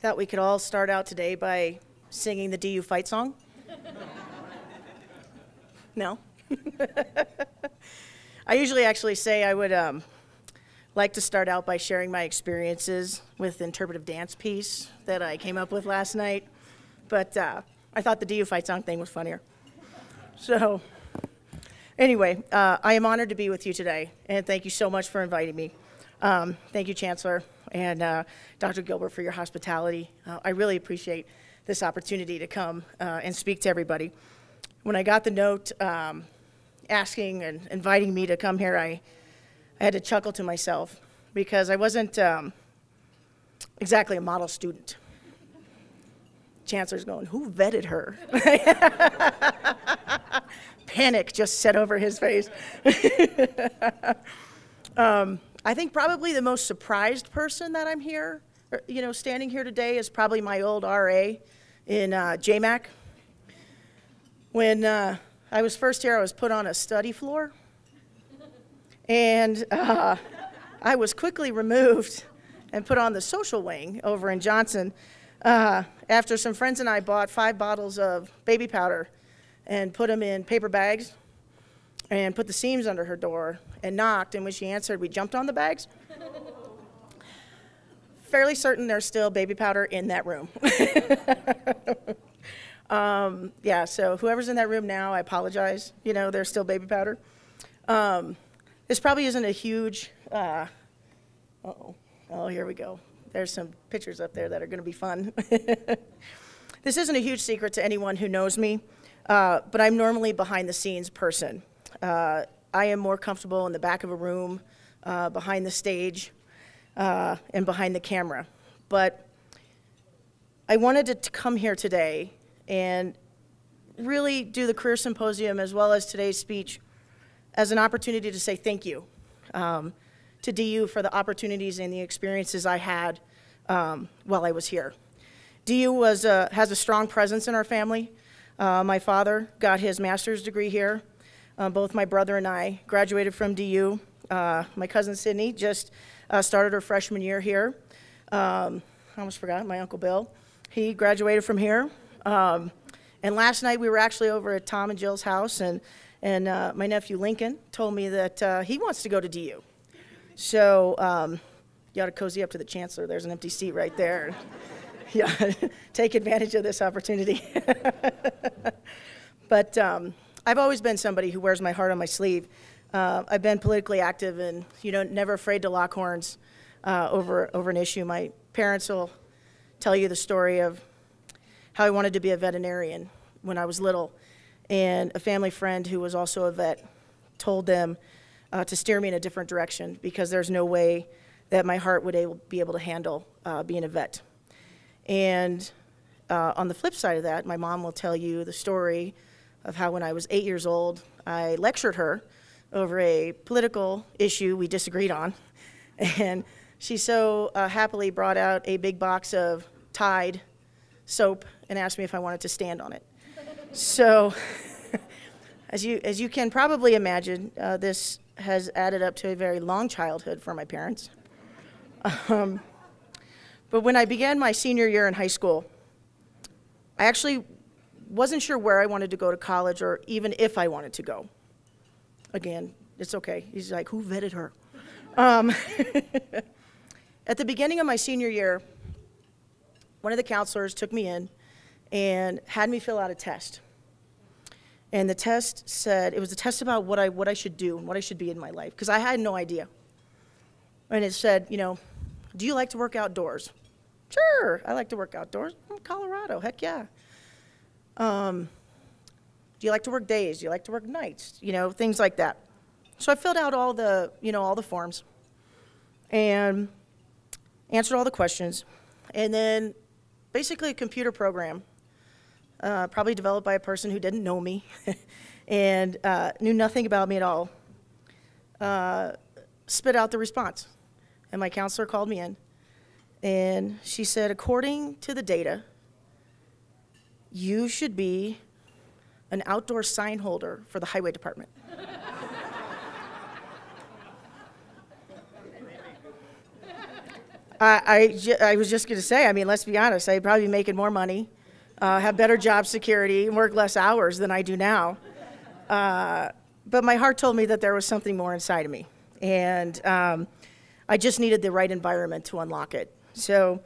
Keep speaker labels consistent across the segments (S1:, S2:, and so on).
S1: thought we could all start out today by singing the DU fight song. No? I usually actually say I would like to start out by sharing my experiences with the interpretive dance piece that I came up with last night, but I thought the DU fight song thing was funnier. So anyway, I am honored to be with you today, and thank you so much for inviting me. Thank you, Chancellor, and Dr. Gilbert, for your hospitality. I really appreciate this opportunity to come and speak to everybody. When I got the note asking and inviting me to come here, I had to chuckle to myself because I wasn't exactly a model student. Chancellor's going, who vetted her? Panic just set over his face. I think probably the most surprised person that I'm here, standing here today is probably my old RA in JMAC. When I was first here, I was put on a study floor, and I was quickly removed and put on the social wing over in Johnson after some friends and I bought 5 bottles of baby powder and put them in paper bags and put the seams under her door and knocked, and when she answered, we jumped on the bags. Fairly certain there's still baby powder in that room. Yeah, so whoever's in that room now, I apologize. There's still baby powder. This probably isn't a huge, oh, here we go. There's some pictures up there that are going to be fun. This isn't a huge secret to anyone who knows me, but I'm normally behind the scenes person. I am more comfortable in the back of a room, behind the stage, and behind the camera. But I wanted to come here today and really do the Career Symposium as well as today's speech as an opportunity to say thank you to DU for the opportunities and the experiences I had while I was here. DU has a strong presence in our family. My father got his master's degree here. Both my brother and I graduated from DU. My cousin Sydney just started her freshman year here. I almost forgot, my Uncle Bill. He graduated from here. And last night we were actually over at Tom and Jill's house, and my nephew Lincoln told me that he wants to go to DU. So you ought to cozy up to the Chancellor. There's an empty seat right there. Yeah, take advantage of this opportunity. But I've always been somebody who wears my heart on my sleeve. I've been politically active and, never afraid to lock horns over an issue. My parents will tell you the story of how I wanted to be a veterinarian when I was little, and a family friend who was also a vet told them to steer me in a different direction because there's no way that my heart would be able to handle being a vet. And on the flip side of that, my mom will tell you the story of how when I was 8 years old, I lectured her over a political issue we disagreed on, and she so happily brought out a big box of Tide soap and asked me if I wanted to stand on it. So as you can probably imagine, this has added up to a very long childhood for my parents. But when I began my senior year in high school, I actually wasn't sure where I wanted to go to college or even if I wanted to go. Again, it's okay. He's like, who vetted her? At the beginning of my senior year, one of the counselors took me in and had me fill out a test. And the test said, it was a test about what I should do and what I should be in my life, because I had no idea. And it said, do you like to work outdoors? Sure, I like to work outdoors. I'm in Colorado, heck yeah. Do you like to work days? Do you like to work nights? Things like that. So I filled out all the, all the forms and answered all the questions. And then basically a computer program, probably developed by a person who didn't know me and knew nothing about me at all, spit out the response. And my counselor called me in, and she said, according to the data, you should be an outdoor sign holder for the highway department. I was just going to say, I mean, let's be honest, I'd probably be making more money, have better job security, and work less hours than I do now. But my heart told me that there was something more inside of me. And I just needed the right environment to unlock it. So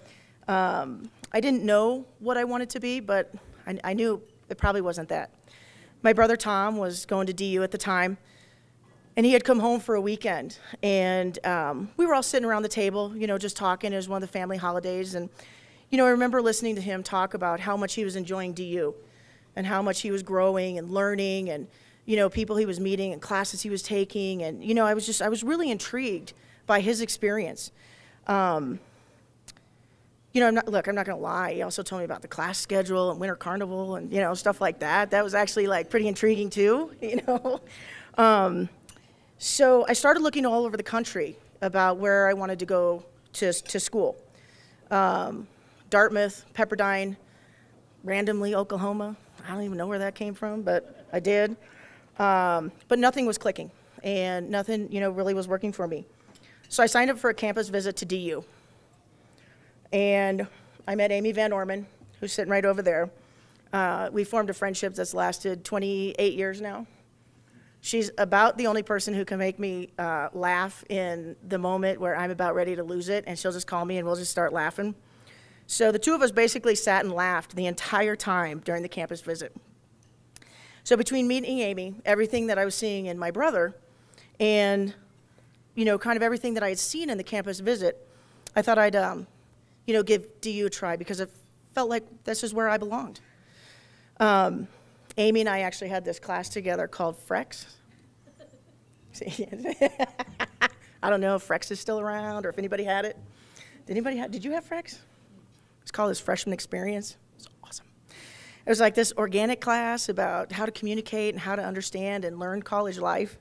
S1: I didn't know what I wanted to be, but I knew it probably wasn't that. My brother Tom was going to DU at the time, and he had come home for a weekend. And we were all sitting around the table, you know, just talking. It was one of the family holidays. And, you know, I remember listening to him talk about how much he was enjoying DU and how much he was growing and learning and, you know, people he was meeting and classes he was taking. And, you know, I was really intrigued by his experience. You know, I'm not going to lie. He also told me about the class schedule and winter carnival and, you know, stuff like that. That was actually, like, pretty intriguing, too, you know. So I started looking all over the country about where I wanted to go to school. Dartmouth, Pepperdine, randomly Oklahoma. I don't even know where that came from, but I did. But nothing was clicking, and nothing, you know, really was working for me. So I signed up for a campus visit to DU. And I met Amy Van Orman, who's sitting right over there. We formed a friendship that's lasted 28 years now. She's about the only person who can make me laugh in the moment where I'm about ready to lose it, and she'll just call me and we'll just start laughing. So the two of us basically sat and laughed the entire time during the campus visit. So between meeting Amy, everything that I was seeing in my brother, and, you know, kind of everything that I had seen in the campus visit, I thought I'd, you know, give DU a try because it felt like this is where I belonged. Amy and I actually had this class together called Frex. I don't know if Frex is still around or if anybody had it. Did you have Frex? It's called this freshman experience. It was awesome. It was like this organic class about how to communicate and how to understand and learn college life.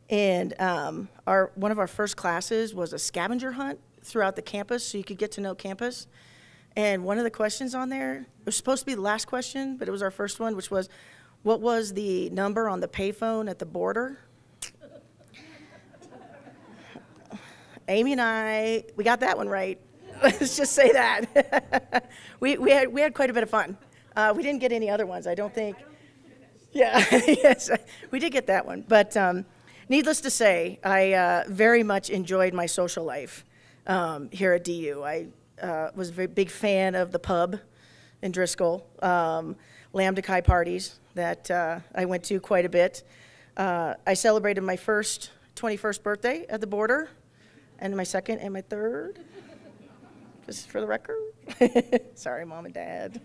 S1: And one of our first classes was a scavenger hunt throughout the campus so you could get to know campus. And one of the questions on there, it was supposed to be the last question, but it was our first one, which was, what was the number on the payphone at the border? Amy and I, we got that one right. Let's just say that. we had quite a bit of fun. We didn't get any other ones, I don't think. Yeah, yes, we did get that one. But needless to say, I very much enjoyed my social life here at DU. I was a very big fan of the pub in Driscoll, Lambda Chi parties that I went to quite a bit. I celebrated my first 21st birthday at the border, and my second and my third, just for the record. Sorry, Mom and Dad.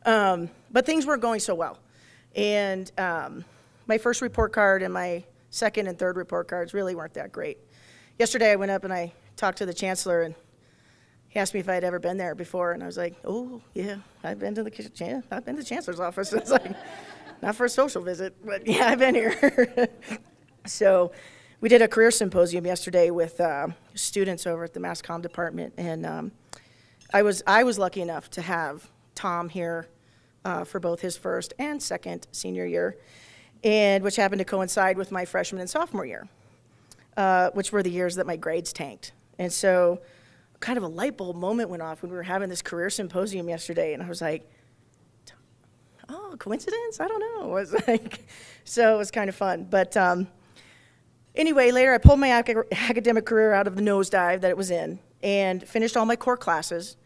S1: But things weren't going so well. And my first report card and my second and third report cards really weren't that great. Yesterday I went up and I talked to the chancellor, and he asked me if I had ever been there before, and I was like, oh, yeah, I've been to the chancellor's office. It's like, not for a social visit, but yeah, I've been here. So we did a career symposium yesterday with students over at the Mass Comm department, and I was lucky enough to have Tom here for both his first and second senior year, and which happened to coincide with my freshman and sophomore year, which were the years that my grades tanked. And so kind of a light bulb moment went off when we were having this career symposium yesterday, and I was like, oh, coincidence? I don't know. It was like, so it was kind of fun. But anyway, later I pulled my academic career out of the nosedive that it was in and finished all my core classes,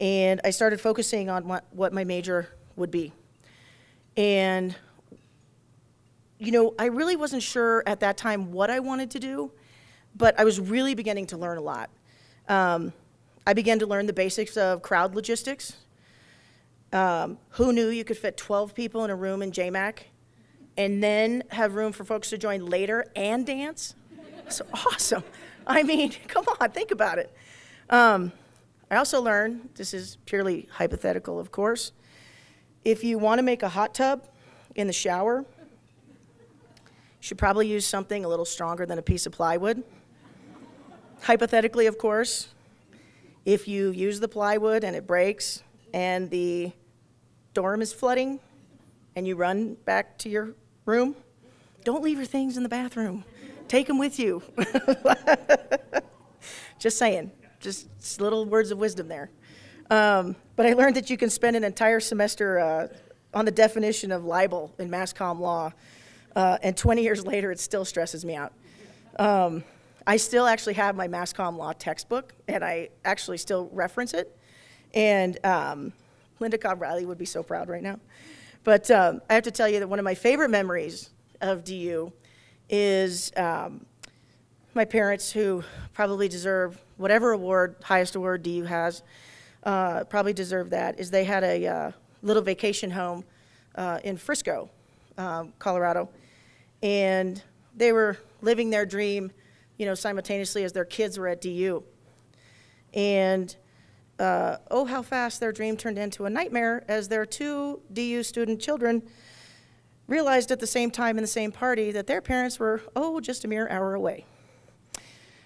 S1: and I started focusing on what my major would be. And, you know, I really wasn't sure at that time what I wanted to do, but I was really beginning to learn a lot. I began to learn the basics of crowd logistics. Who knew you could fit 12 people in a room in JMAC and then have room for folks to join later and dance? That's awesome. I mean, come on, think about it. I also learned, this is purely hypothetical, of course, if you want to make a hot tub in the shower, you should probably use something a little stronger than a piece of plywood. Hypothetically, of course, if you use the plywood and it breaks and the dorm is flooding and you run back to your room, don't leave your things in the bathroom. Take them with you. Just saying. just little words of wisdom there. But I learned that you can spend an entire semester on the definition of libel in mass comm law, and 20 years later, it still stresses me out. I still actually have my mass comm law textbook, and I actually still reference it. And Linda Cobb-Riley would be so proud right now. But I have to tell you that one of my favorite memories of DU is my parents, who probably deserve whatever award, highest award DU has, probably deserve that, is they had a little vacation home in Frisco, Colorado. And they were living their dream, simultaneously as their kids were at DU. And oh, how fast their dream turned into a nightmare as their 2 DU student children realized at the same time in the same party that their parents were, just a mere hour away.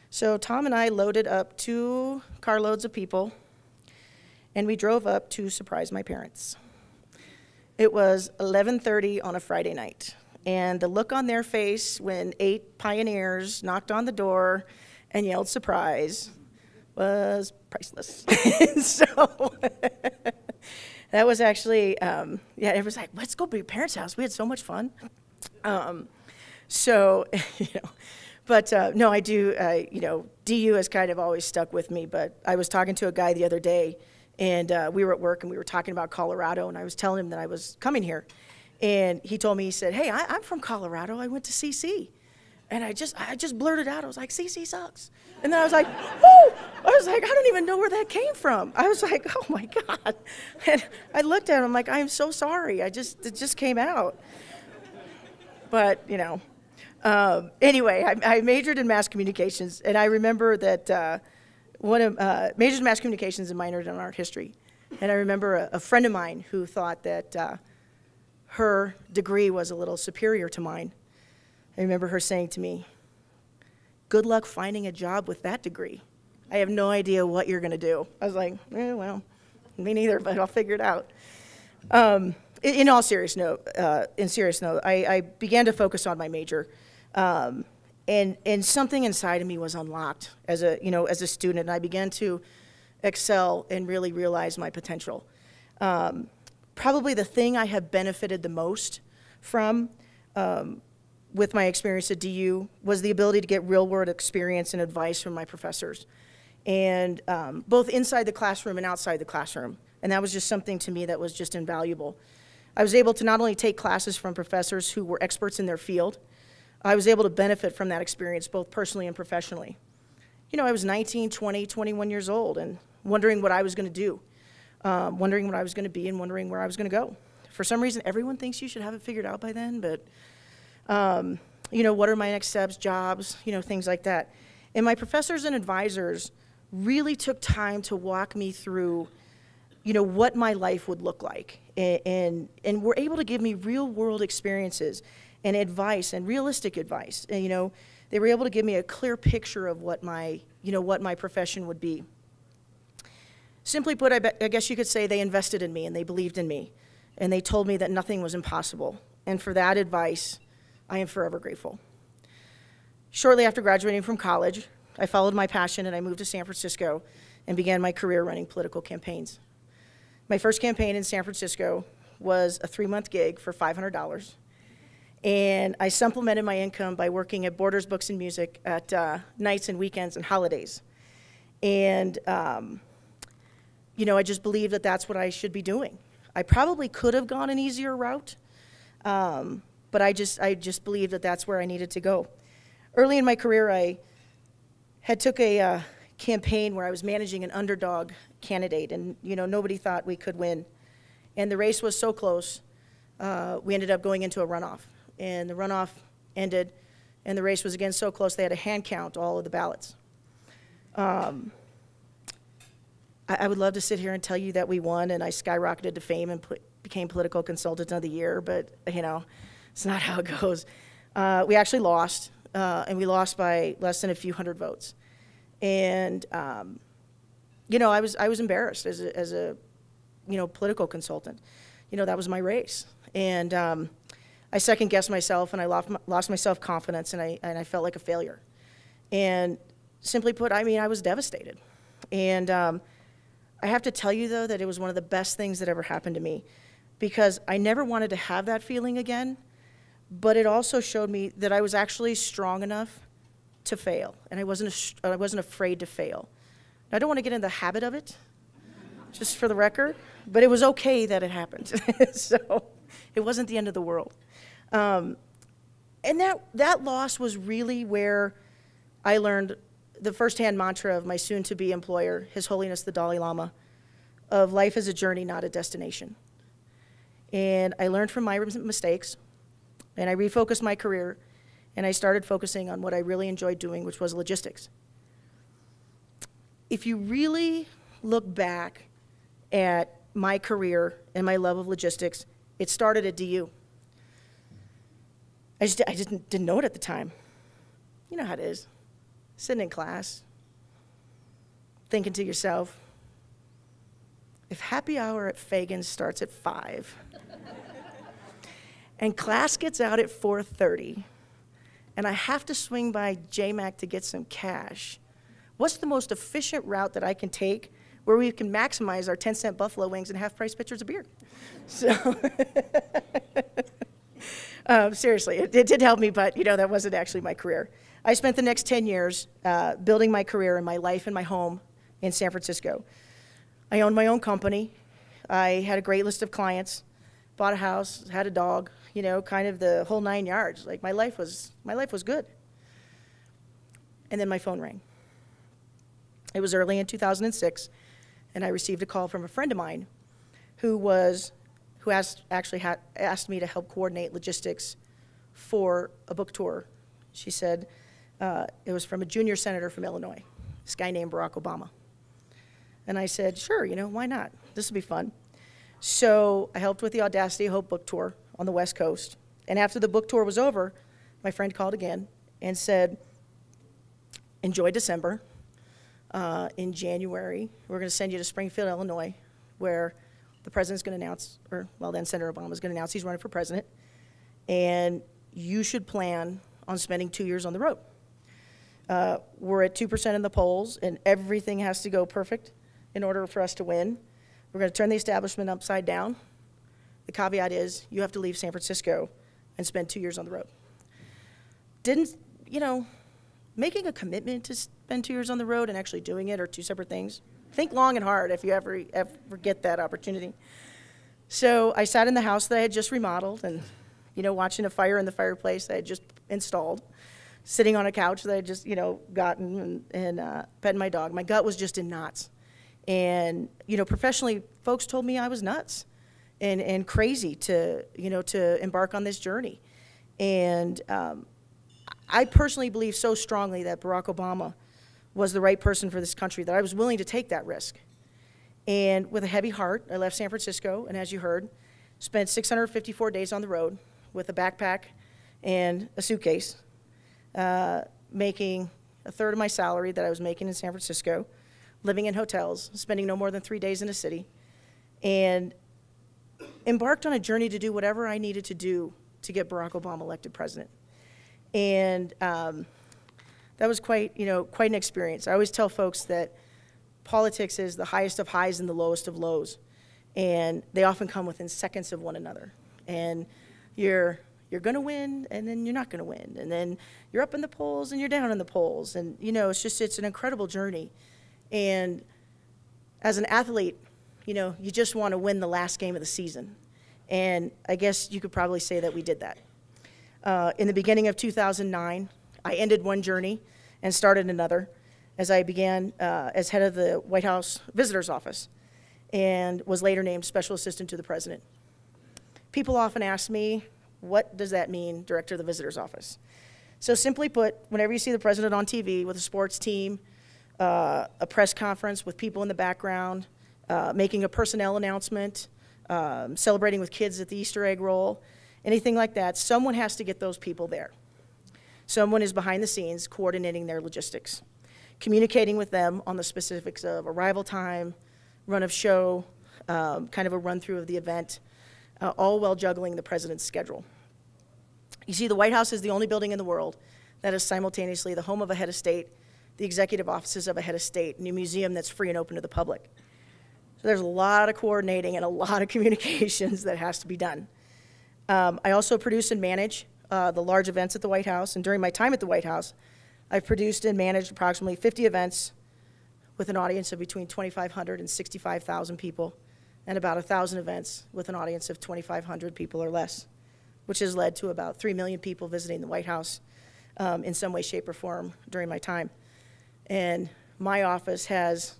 S1: So Tom and I loaded up 2 carloads of people, and we drove up to surprise my parents. It was 11:30 on a Friday night, and the look on their face when 8 pioneers knocked on the door and yelled surprise was priceless. So that was actually, it was like, let's go to your parents' house. We had so much fun. But no, I do, DU has kind of always stuck with me, but I was talking to a guy the other day, and we were at work, and we were talking about Colorado, and I was telling him that I was coming here. And he told me, he said, hey, I'm from Colorado. I went to CC. And I just blurted out, I was like, CC sucks. And then I was like, oh! I was like, I don't even know where that came from. I was like, oh my God. And I looked at him, I'm like, I am so sorry. It just came out. But, anyway, I majored in mass communications, and I remember that majored in mass communications and minored in art history. And I remember a friend of mine who thought that her degree was a little superior to mine. I remember her saying to me, good luck finding a job with that degree. I have no idea what you're going to do. I was like, well, me neither, but I'll figure it out. In all serious note, I began to focus on my major, and something inside of me was unlocked as a student, and I began to excel and really realize my potential. Probably the thing I have benefited the most from with my experience at DU was the ability to get real-world experience and advice from my professors, and both inside the classroom and outside the classroom. And that was just something to me that was just invaluable. I was able to not only take classes from professors who were experts in their field, I was able to benefit from that experience both personally and professionally. I was 19, 20, 21 years old and wondering what I was going to do, wondering what I was going to be, and wondering where I was going to go. For some reason, everyone thinks you should have it figured out by then, but what are my next steps, jobs, things like that. And my professors and advisors really took time to walk me through, what my life would look like, and were able to give me real world experiences and advice, and realistic advice. And, they were able to give me a clear picture of what my profession would be. Simply put, I guess you could say they invested in me and they believed in me, and they told me that nothing was impossible. And for that advice, I am forever grateful. Shortly after graduating from college, I followed my passion and I moved to San Francisco and began my career running political campaigns. My first campaign in San Francisco was a 3-month gig for $500, and I supplemented my income by working at Borders Books and Music at nights and weekends and holidays. And I just believed that that's what I should be doing. I probably could have gone an easier route, but I just believed that that's where I needed to go. Early in my career, I had took a campaign where I was managing an underdog candidate, and nobody thought we could win. And the race was so close, we ended up going into a runoff. And the runoff ended, and the race was again so close they had to hand count all of the ballots. I would love to sit here and tell you that we won and I skyrocketed to fame and became political consultant of the year, but it's not how it goes. We actually lost, and we lost by less than a few hundred votes. And I was embarrassed as a political consultant. That was my race, and I second guessed myself, and I lost my self-confidence, and I felt like a failure. And simply put, I was devastated. And I have to tell you, though, that it was one of the best things that ever happened to me, because I never wanted to have that feeling again, but it also showed me that I was actually strong enough to fail, and I wasn't afraid to fail. I don't want to get in the habit of it, just for the record, but it was okay that it happened. So it wasn't the end of the world. And that loss was really where I learned the firsthand mantra of my soon-to-be employer, His Holiness the Dalai Lama, of life is a journey, not a destination. And I learned from my mistakes, and I refocused my career, and I started focusing on what I really enjoyed doing, which was logistics. If you really look back at my career and my love of logistics, it started at DU. I didn't know it at the time. You know how it is. Sitting in class, thinking to yourself, if happy hour at Fagan's starts at 5, and class gets out at 4:30, and I have to swing by JMac to get some cash, what's the most efficient route that I can take where we can maximize our 10-cent buffalo wings and half-price pitchers of beer? So, seriously, it did help me, but that wasn't actually my career. I spent the next 10 years building my career and my life and my home in San Francisco. I owned my own company. I had a great list of clients, bought a house, had a dog, kind of the whole 9 yards. Like, my life was good. And then my phone rang. It was early in 2006, and I received a call from a friend of mine who asked me to help coordinate logistics for a book tour. She said it was from a junior senator from Illinois, this guy named Barack Obama. And I said, sure, why not? This will be fun. So I helped with the Audacity Hope book tour on the West Coast. And after the book tour was over, my friend called again and said, enjoy December. In January, we're going to send you to Springfield, Illinois, where the president's going to announce, then Senator Obama's going to announce he's running for president. And you should plan on spending 2 years on the road. We're at 2% in the polls, and everything has to go perfect in order for us to win. We're going to turn the establishment upside down. The caveat is you have to leave San Francisco and spend 2 years on the road. Making a commitment to spend 2 years on the road and actually doing it are two separate things. Think long and hard if you ever get that opportunity. So I sat in the house that I had just remodeled and, watching a fire in the fireplace that I had just installed, sitting on a couch that I had just, gotten and petting my dog. My gut was just in knots. And, professionally, folks told me I was nuts and crazy to embark on this journey. And I personally believe so strongly that Barack Obama was the right person for this country that I was willing to take that risk. And with a heavy heart, I left San Francisco, and as you heard, spent 654 days on the road with a backpack and a suitcase, making a third of my salary that I was making in San Francisco, living in hotels, spending no more than 3 days in a city, and embarked on a journey to do whatever I needed to do to get Barack Obama elected president. And that was quite an experience. I always tell folks that politics is the highest of highs and the lowest of lows, and they often come within seconds of one another. And you're going to win, and then you're not going to win, and then you're up in the polls and you're down in the polls, and it's an incredible journey. And as an athlete, you just want to win the last game of the season, and I guess you could probably say that we did that. In the beginning of 2009, I ended one journey and started another as I began as head of the White House Visitor's Office and was later named Special Assistant to the President. People often ask me, what does that mean, Director of the Visitor's Office? So simply put, whenever you see the President on TV with a sports team, a press conference with people in the background, making a personnel announcement, celebrating with kids at the Easter egg roll, anything like that, someone has to get those people there. Someone is behind the scenes coordinating their logistics, communicating with them on the specifics of arrival time, run of show, kind of a run-through of the event, all while juggling the president's schedule. You see, the White House is the only building in the world that is simultaneously the home of a head of state, the the executive offices of a head of state, a new museum that's free and open to the public. So there's a lot of coordinating and a lot of communications that has to be done. I also produce and manage the large events at the White House, and during my time at the White House, I've produced and managed approximately 50 events with an audience of between 2,500 and 65,000 people, and about 1,000 events with an audience of 2,500 people or less, which has led to about 3 million people visiting the White House in some way, shape, or form during my time. And my office has,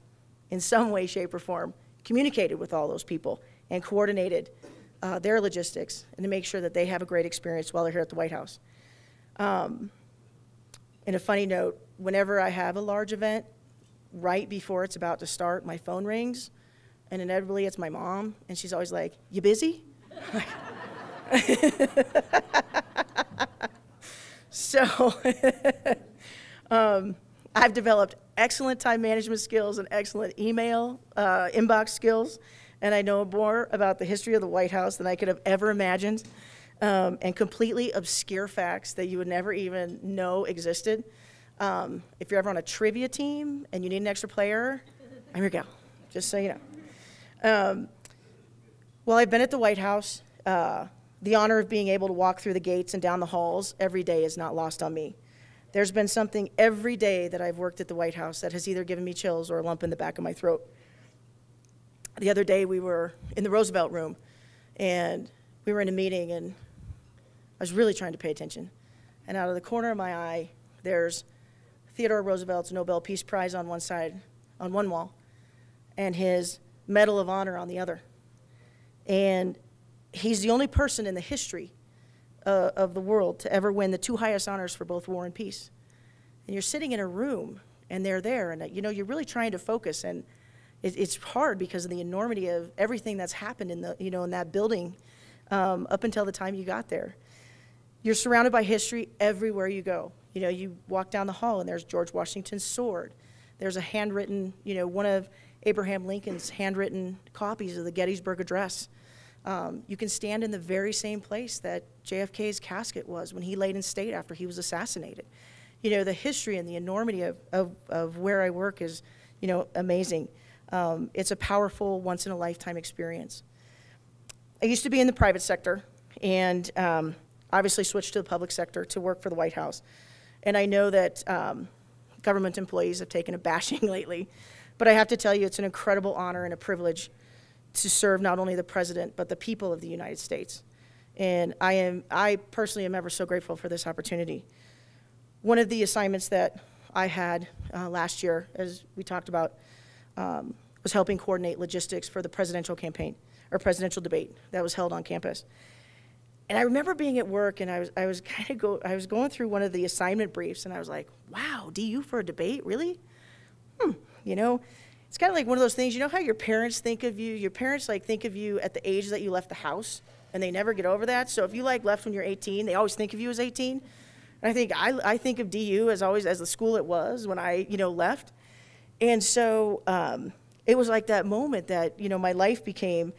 S1: in some way, shape, or form, communicated with all those people and coordinated their logistics and to make sure that they have a great experience while they're here at the White House. And a funny note, whenever I have a large event, right before it's about to start, my phone rings, and inevitably it's my mom, and she's always like, "You busy?" So I've developed excellent time management skills and excellent email inbox skills, and I know more about the history of the White House than I could have ever imagined, and completely obscure facts that you would never even know existed. If you're ever on a trivia team and you need an extra player, I'm your gal, just so you know. While I've been at the White House, the honor of being able to walk through the gates and down the halls every day is not lost on me. There's been something every day that I've worked at the White House that has either given me chills or a lump in the back of my throat. The other day we were in the Roosevelt room, and we were in a meeting, and I was really trying to pay attention. And out of the corner of my eye, there's Theodore Roosevelt's Nobel Peace Prize on one side, on one wall, and his Medal of Honor on the other. And he's the only person in the history of the world to ever win the two highest honors for both war and peace. And you're sitting in a room, and they're there, and you know, you're really trying to focus, and it's hard because of the enormity of everything that's happened in the, you know, in that building up until the time you got there. You're surrounded by history everywhere you go. You know, you walk down the hall, and there's George Washington's sword. There's a handwritten, you know, one of Abraham Lincoln's handwritten copies of the Gettysburg Address. You can stand in the very same place that JFK's casket was when he laid in state after he was assassinated. You know, the history and the enormity of where I work is, you know, amazing. It's a powerful, once-in-a-lifetime experience. I used to be in the private sector, and obviously switched to the public sector to work for the White House. And I know that government employees have taken a bashing lately, but I have to tell you, it's an incredible honor and a privilege to serve not only the president, but the people of the United States. And I personally am ever so grateful for this opportunity. One of the assignments that I had last year, as we talked about, was helping coordinate logistics for the presidential campaign, or presidential debate that was held on campus. And I remember being at work, and I was going through one of the assignment briefs, and I was like, wow, DU for a debate, really? You know, it's kind of like one of those things, you know how your parents think of you? Your parents like think of you at the age that you left the house, and they never get over that. So if you like left when you're 18, they always think of you as 18. And I think of DU as always as the school it was when I, you know, left. And so it was like that moment that, you know, my life became,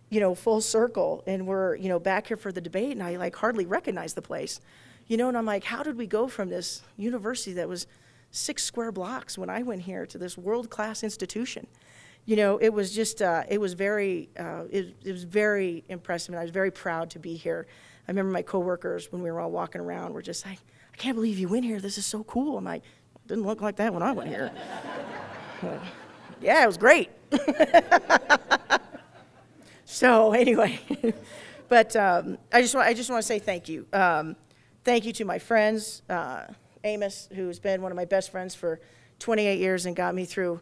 S1: you know, full circle, and we're, you know, back here for the debate, and I like hardly recognized the place, you know, and I'm like, how did we go from this university that was 6 square blocks when I went here to this world-class institution? You know, it was just, it was very impressive, and I was very proud to be here. I remember my coworkers, when we were all walking around, were just like, I can't believe you went here, this is so cool. I'm like, it didn't look like that when I went here. Yeah, it was great. So anyway, but I just want to say thank you. Thank you to my friends, Amos, who's been one of my best friends for 28 years and got me through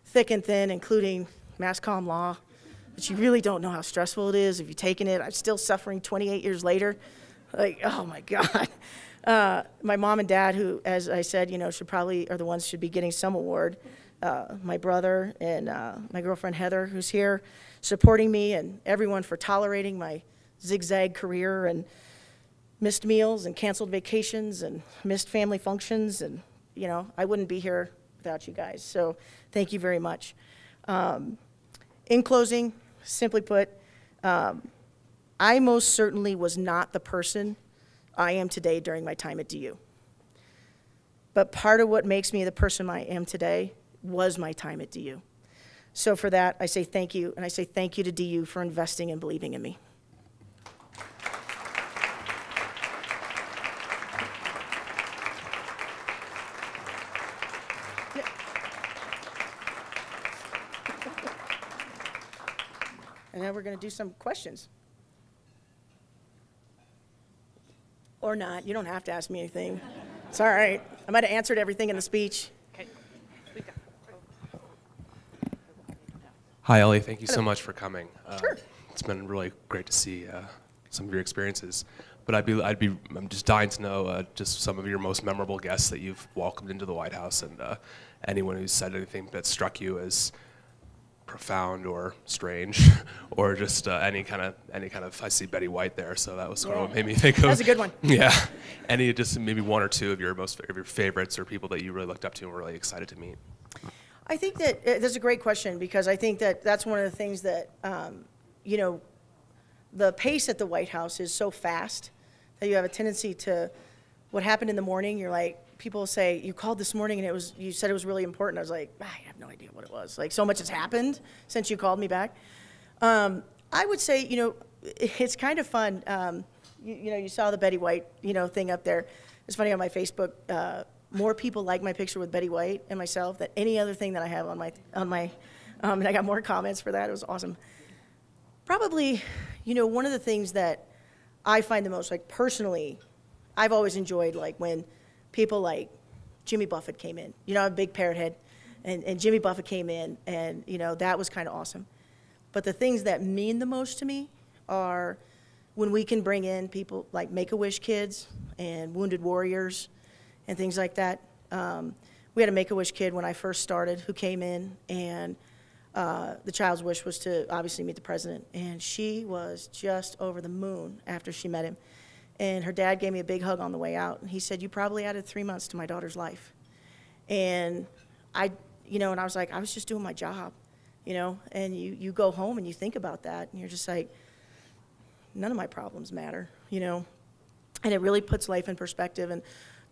S1: thick and thin, including mass comm law, but you really don't know how stressful it is if you've taken it. I'm still suffering 28 years later. Like, oh my God. My mom and dad, who, as I said, you know, are the ones who should be getting some award. My brother and my girlfriend Heather, who's here, supporting me, and everyone for tolerating my zigzag career and missed meals and canceled vacations and missed family functions, and, you know, I wouldn't be here without you guys. So thank you very much. In closing, simply put, I most certainly was not the person I am today during my time at DU. But part of what makes me the person I am today was my time at DU. So for that, I say thank you, and I say thank you to DU for investing and believing in me. And now we're going to do some questions. Or not. You don't have to ask me anything. It's all right. I might have answered everything in the speech.
S2: Okay.
S3: Hi, Ellie. Thank you so much for coming.
S1: Sure.
S3: It's been really great to see some of your experiences. But I'm just dying to know just some of your most memorable guests that you've welcomed into the White House, and anyone who's said anything that struck you as profound or strange, or just any kind of. I see Betty White there, so that was sort of what made me think of.
S1: That's a good one.
S3: Yeah. Any, just maybe one or two of your favorites, or people that you really looked up to and were really excited to meet.
S1: I think that that's a great question, because I think that that's one of the things that, you know, the pace at the White House is so fast that you have a tendency to, what happened in the morning, you're like, people say, you called this morning and you said it was really important. I was like, I have no idea what it was. Like, so much has happened since you called me back. I would say, you know, it's kind of fun. You know, you saw the Betty White, you know, thing up there. It's funny, on my Facebook, more people like my picture with Betty White and myself than any other thing that I have on my, and I got more comments for that. It was awesome. Probably, you know, one of the things that I find the most, like, personally, I've always enjoyed, like, when people like Jimmy Buffett came in. You know, I'm a big parrot head, and Jimmy Buffett came in, and, you know, that was kind of awesome. But the things that mean the most to me are when we can bring in people like Make-A-Wish kids and Wounded Warriors and things like that. We had a Make-A-Wish kid when I first started who came in, and the child's wish was to obviously meet the president, and she was just over the moon after she met him. And her dad gave me a big hug on the way out, and he said, "You probably added 3 months to my daughter's life." And you know, and I was like, I was just doing my job, you know. And you go home and you think about that, and you're just like, none of my problems matter, you know. And it really puts life in perspective. And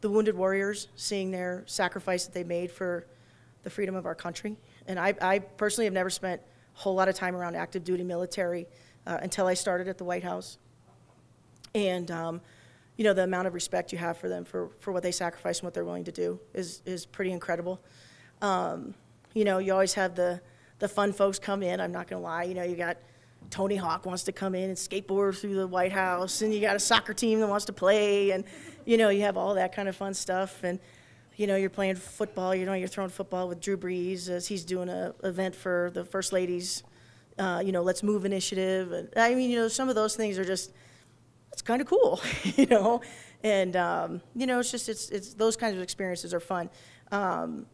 S1: the Wounded Warriors, seeing their sacrifice that they made for the freedom of our country. And I personally have never spent a whole lot of time around active duty military until I started at the White House. And you know, the amount of respect you have for them for what they sacrifice and what they're willing to do is pretty incredible. You know, you always have the fun folks come in. I'm not gonna lie. You know, you got Tony Hawk wants to come in and skateboard through the White House, and you got a soccer team that wants to play, and you know, you have all that kind of fun stuff. And you know, you're playing football. You know, you're throwing football with Drew Brees as he's doing an event for the First Lady's, you know, Let's Move initiative. And I mean, you know, some of those things are just, it's kind of cool, you know. And you know, it's just it's those kinds of experiences are fun. But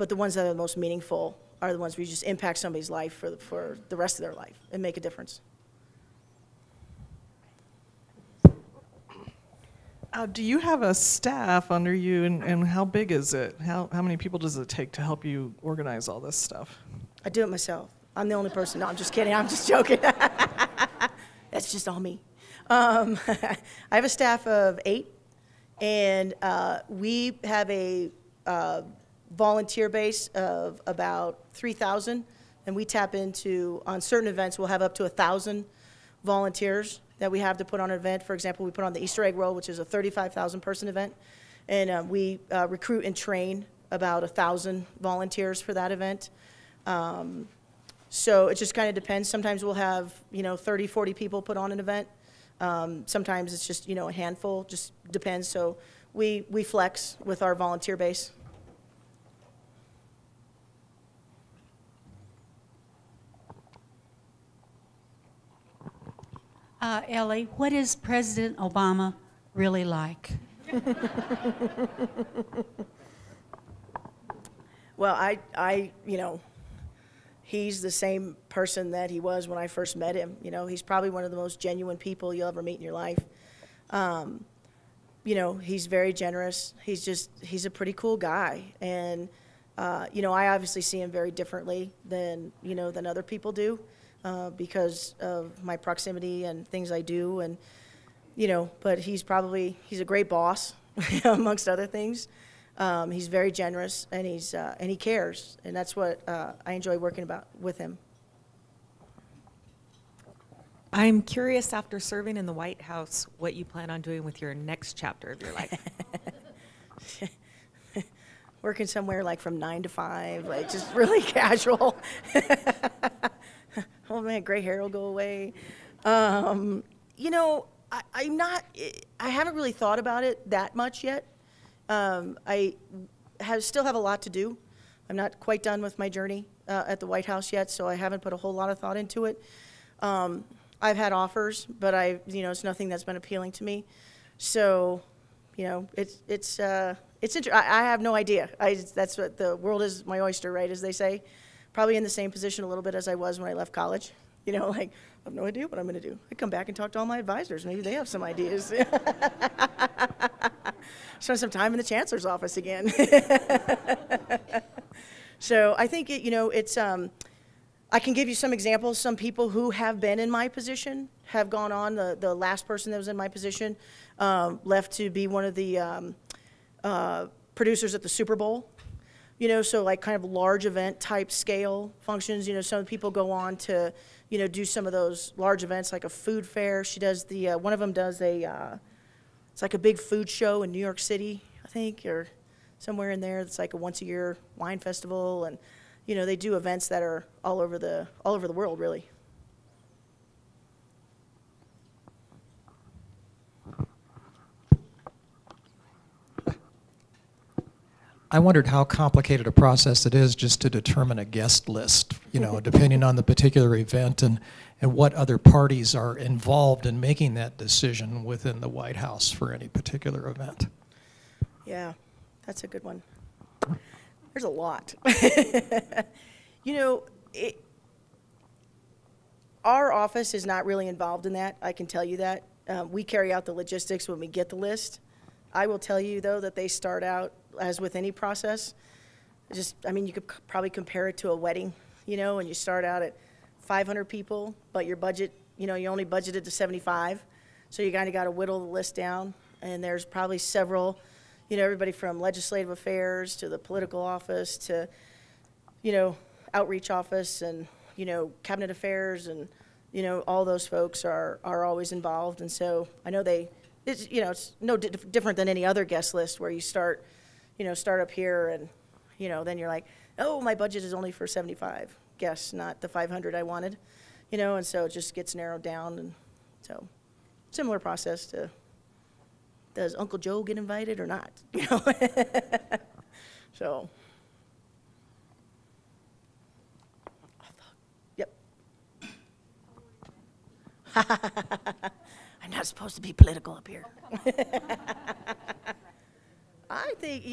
S1: the ones that are the most meaningful are the ones where you just impact somebody's life for the rest of their life and make a difference.
S2: Do you have a staff under you, and how big is it? How many people does it take to help you organize all this stuff?
S1: I do it myself. I'm the only person. No, I'm just kidding. I'm just joking. That's just all me. I have a staff of 8, and we have a volunteer base of about 3,000, and we tap into, on certain events, we'll have up to 1,000 volunteers that we have to put on an event. For example, we put on the Easter egg roll, which is a 35,000 person event, and we recruit and train about 1,000 volunteers for that event. So it just kind of depends. Sometimes we'll have, you know, 30, 40 people put on an event. Sometimes it's just, you know, a handful, just depends. So we flex with our volunteer base.
S4: Ellie, what is President Obama really like?
S1: Well, you know, he's the same person that he was when I first met him. You know, he's probably one of the most genuine people you'll ever meet in your life. You know, he's very generous. He's a pretty cool guy. And, you know, I obviously see him very differently than, you know, than other people do. Because of my proximity and things I do, and you know, but he's a great boss, amongst other things. He's very generous, and he cares, and that's what I enjoy working with him.
S5: I'm curious, after serving in the White House, what you plan on doing with your next chapter of your life.
S1: Working somewhere like from 9 to 5, like just really casual. Oh man, gray hair will go away. You know, I haven't really thought about it that much yet. I still have a lot to do. I'm not quite done with my journey at the White House yet, so I haven't put a whole lot of thought into it. I've had offers, but it's nothing that's been appealing to me. So, you know, it's interesting. I have no idea. That's what the world is my oyster, right, as they say. Probably in the same position a little bit as I was when I left college. You know, like, I have no idea what I'm going to do. I come back and talk to all my advisors. Maybe they have some ideas. Spend some time in the chancellor's office again. So I think, it's, I can give you some examples. Some people who have been in my position have gone on. The last person that was in my position left to be one of the producers at the Super Bowl. You know, so like kind of large event type scale functions. You know, some people go on to, do some of those large events like a food fair. She does one of them does it's like a big food show in New York City, I think, or somewhere in there. It's like a once a year wine festival, and they do events that are all over the world, really.
S6: I wondered how complicated a process it is just to determine a guest list, depending on the particular event and what other parties are involved in making that decision within the White House for any particular event.
S1: Yeah, that's a good one. There's a lot. Our office is not really involved in that, I can tell you that. We carry out the logistics when we get the list. I will tell you, though, that they start out, as with any process, you could probably compare it to a wedding, and you start out at 500 people, but your budget, you only budgeted to 75. So you kind of got to whittle the list down, and there's probably several, everybody from legislative affairs to the political office to, outreach office and, cabinet affairs, and, all those folks are always involved. And so I know it's no different than any other guest list where you start up here and, then you're like, oh, my budget is only for 75 guests, not the 500 I wanted, and so it just gets narrowed down. And so similar process to, does Uncle Joe get invited or not, So, yep. I'm not supposed to be political up here. I think,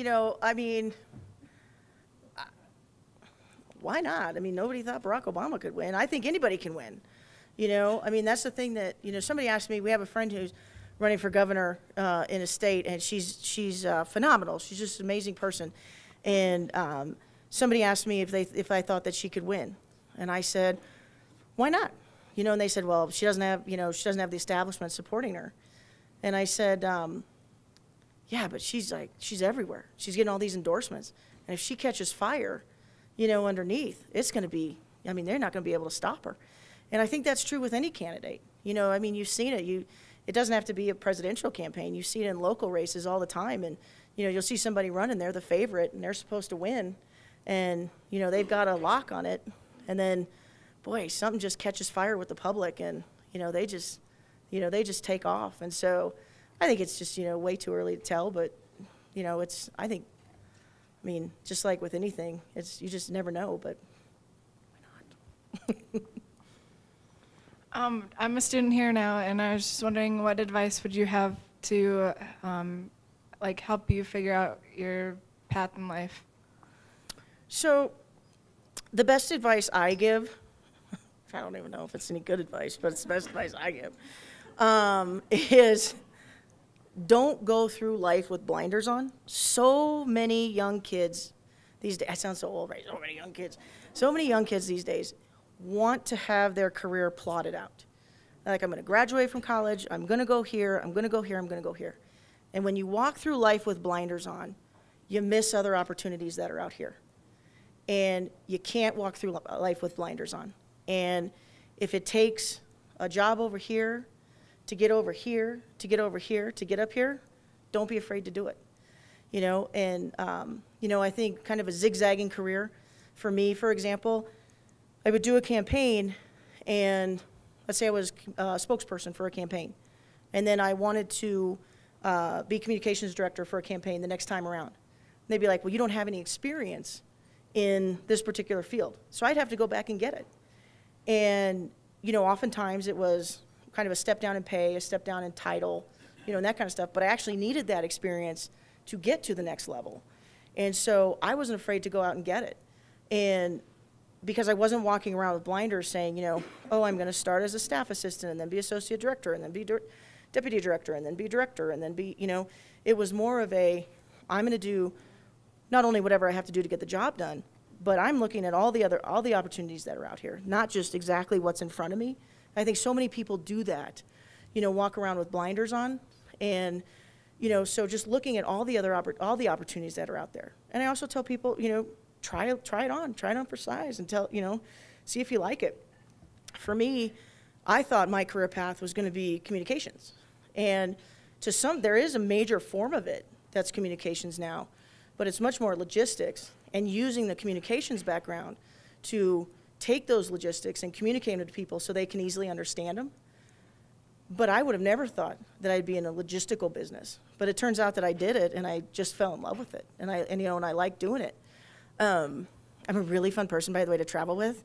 S1: why not? Nobody thought Barack Obama could win. I think anybody can win. That's the thing that, somebody asked me, we have a friend who's running for governor in a state, and she's phenomenal. She's just an amazing person. And somebody asked me if I thought that she could win. And I said, why not? And they said, well, she doesn't have the establishment supporting her. And I said, yeah, but she's everywhere. She's getting all these endorsements. And if she catches fire, underneath, it's going to be, they're not going to be able to stop her. And I think that's true with any candidate. You've seen it. It doesn't have to be a presidential campaign. You see it in local races all the time. And, you'll see somebody running, they're the favorite, and they're supposed to win. And, they've got a lock on it. And then, boy, something just catches fire with the public, and, they just take off. And so I think it's just, way too early to tell, but, just like with anything, you just never know, but why not?
S7: I'm a student here now, and I was just wondering, what advice would you have to, help you figure out your path in life? So the best advice I give, I don't even know if it's any good advice, but it's the best advice I give, is don't go through life with blinders on. So many young kids these days, I sound so old, right? So many young kids these days want to have their career plotted out. Like, I'm going to graduate from college, I'm going to go here, I'm going to go here, I'm going to go here.
S1: And when you walk through life with blinders on, you miss other opportunities that are out here. And you can't walk through life with blinders on. And if it takes a job over here, to get over here, to get over here, to get up here, don't be afraid to do it. You know, and, you know, I think kind of a zigzagging career for me, for example, I would do a campaign, and let's say I was a spokesperson for a campaign, and then I wanted to be communications director for a campaign the next time around. And they'd be like, well, you don't have any experience in this particular field. So I'd have to go back and get it. And, you know, oftentimes it was kind of a step down in pay, a step down in title, you know, and that kind of stuff. But I actually needed that experience to get to the next level. And so I wasn't afraid to go out and get it. And because I wasn't walking around with blinders saying, you know, oh, I'm going to start as a staff assistant and then be associate director and then be deputy director and then be director and then be, you know, it was more of a, I'm going to do not only whatever I have to do to get the job done, but I'm looking at all the opportunities that are out here, not just exactly what's in front of me. I think so many people do that, you know, walk around with blinders on, and, you know, so just looking at all the opportunities that are out there. And I also tell people, you know, try it on for size, and tell, you know, see if you like it. For me, I thought my career path was going to be communications, and to some, there is a major form of it that's communications now, but it's much more logistics, and using the communications background to take those logistics and communicate them to people so they can easily understand them. But I would have never thought that I'd be in a logistical business. But it turns out that I did it, and I just fell in love with it, and you know, and I like doing it. I'm a really fun person, by the way, to travel with.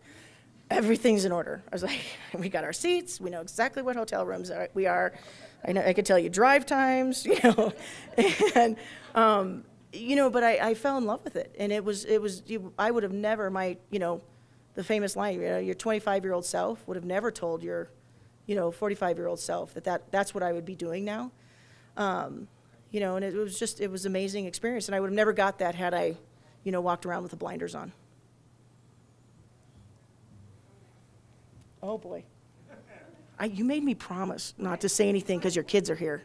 S1: Everything's in order. I was like, we got our seats. We know exactly what hotel rooms we are. I could tell you drive times, you know, and you know. But I fell in love with it, and I would have never, you know, the famous line, you know, your 25-year-old self would have never told your, you know, 45-year-old self that's what I would be doing now. You know, and it was amazing experience, and I would have never got that had I, you know, walked around with the blinders on. Oh boy. You made me promise not to say anything because your kids are here.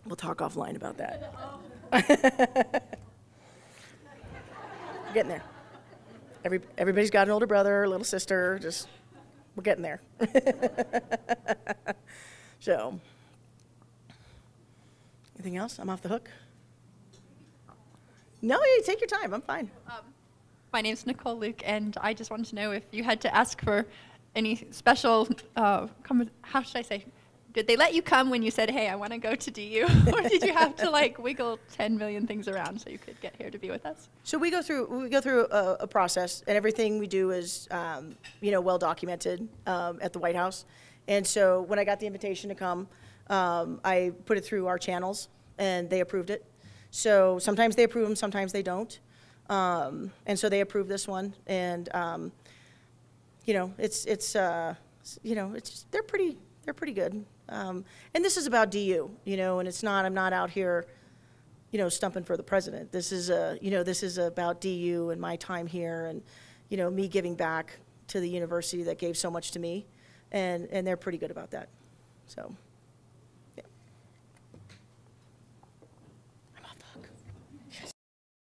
S1: We'll talk offline about that. We're getting there. Everybody's got an older brother, a little sister, we're getting there. So, anything else? I'm off the hook. No, you take your time. I'm fine.
S8: My name's Nicole Luke, and I just wanted to know if you had to ask for any special, how should I say, did they let you come when you said, hey, I want to go to DU? Or did you have to like wiggle 10 million things around so you could get here to be with us?
S1: So we go through a process, and everything we do is, you know, well documented at the White House. And so when I got the invitation to come, I put it through our channels, and they approved it. So sometimes they approve them, sometimes they don't. And so they approved this one, and you know, you know, they're pretty good. And this is about DU, you know, and I'm not out here, you know, stumping for the president. This is you know, this is about DU and my time here, and, you know, me giving back to the university that gave so much to me, and they're pretty good about that. So.